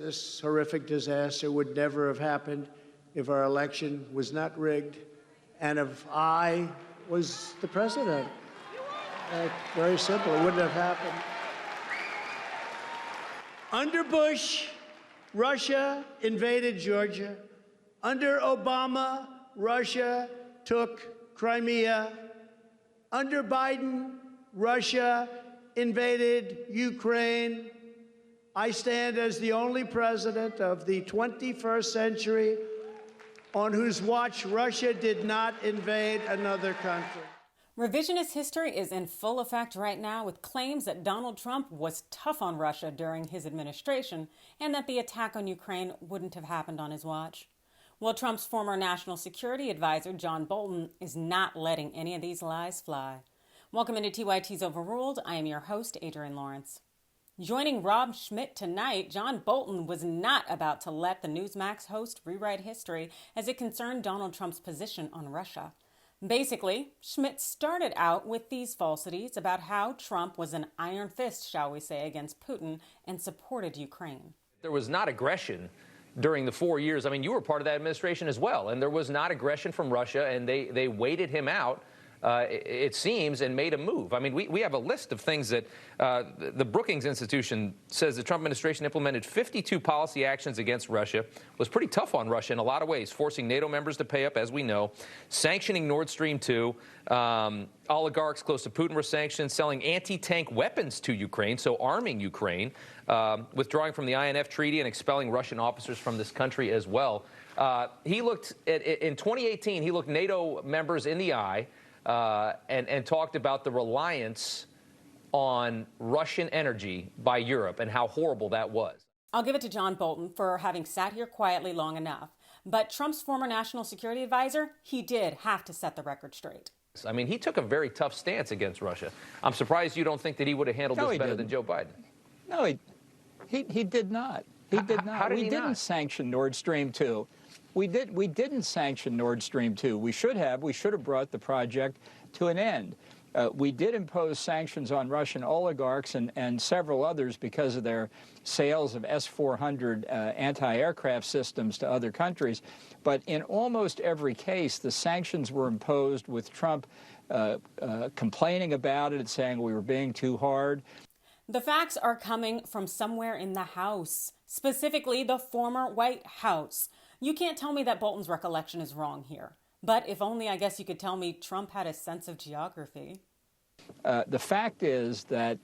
This horrific disaster would never have happened if our election was not rigged and if I was the president. Very simple. It wouldn't have happened. Under Bush, Russia invaded Georgia. Under Obama, Russia took Crimea. Under Biden, Russia invaded Ukraine. I stand as the only president of the 21st century on whose watch Russia did not invade another country. Revisionist history is in full effect right now, with claims that Donald Trump was tough on Russia during his administration and that the attack on Ukraine wouldn't have happened on his watch. Well, Trump's former national security advisor, John Bolton, is not letting any of these lies fly. Welcome into TYT's Overruled. I am your host, Adrienne Lawrence. Joining Rob Schmidt tonight, John Bolton was not about to let the Newsmax host rewrite history as it concerned Donald Trump's position on Russia. Basically, Schmidt started out with these falsities about how Trump was an iron fist, shall we say, against Putin and supported Ukraine. There was not aggression during the 4 years. I mean, you were part of that administration as well, and there was not aggression from Russia, and they waited him out, it seems, and made a move. I mean, we have a list of things that the Brookings Institution says the Trump administration implemented 52 policy actions against Russia, was pretty tough on Russia in a lot of ways, forcing NATO members to pay up, as we know, sanctioning Nord Stream 2, oligarchs close to Putin were sanctioned, selling anti-tank weapons to Ukraine, so arming Ukraine, withdrawing from the INF treaty and expelling Russian officers from this country as well. He looked, in 2018, he looked NATO members in the eye, and talked about the reliance on Russian energy by Europe and how horrible that was. I'll give it to John Bolton for having sat here quietly long enough. But Trump's former national security advisor, he did have to set the record straight. I mean, he took a very tough stance against Russia. I'm surprised you don't think that he would have handled this better than Joe Biden. No, he did not. He did not. How did we didn't sanction Nord Stream 2. We didn't sanction Nord Stream 2. We should have. We should have brought the project to an end. We did impose sanctions on Russian oligarchs and several others because of their sales of S-400 anti-aircraft systems to other countries. But in almost every case, the sanctions were imposed with Trump complaining about it and saying we were being too hard. The facts are coming from somewhere in the House, specifically the former White House. You can't tell me that Bolton's recollection is wrong here. But if only, I guess you could tell me Trump had a sense of geography. The fact is that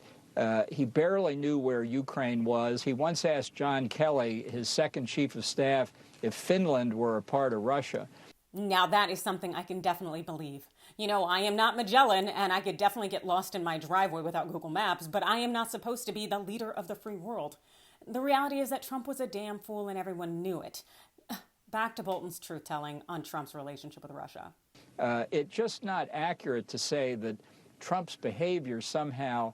he barely knew where Ukraine was. He once asked John Kelly, his second chief of staff, if Finland were a part of Russia. Now that is something I can definitely believe. You know, I am not Magellan, and I could definitely get lost in my driveway without Google Maps, but I am not supposed to be the leader of the free world. The reality is that Trump was a damn fool and everyone knew it. Back to Bolton's truth-telling on Trump's relationship with Russia. It's just not accurate to say that Trump's behavior somehow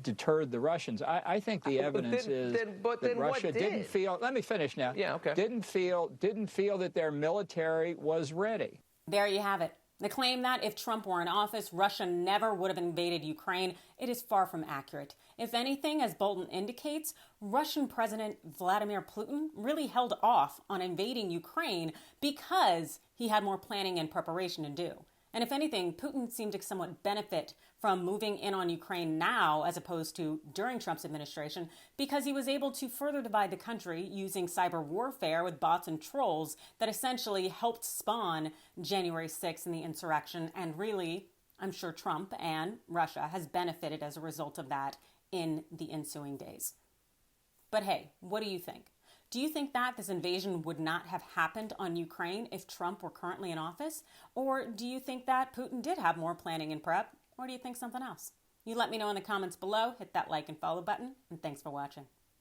deterred the Russians. I think the evidence is that Russia didn't feel. Let me finish now. Yeah, okay. Didn't feel that their military was ready. There you have it. The claim that if Trump were in office, Russia never would have invaded Ukraine, it is far from accurate. If anything, as Bolton indicates, Russian President Vladimir Putin really held off on invading Ukraine because he had more planning and preparation to do. And if anything, Putin seemed to somewhat benefit from moving in on Ukraine now as opposed to during Trump's administration because he was able to further divide the country using cyber warfare with bots and trolls that essentially helped spawn January 6th and the insurrection. And really, I'm sure Trump and Russia has benefited as a result of that in the ensuing days. But hey, what do you think? Do you think that this invasion would not have happened on Ukraine if Trump were currently in office? Or do you think that Putin did have more planning and prep? Or do you think something else? You let me know in the comments below. Hit that like and follow button. And thanks for watching.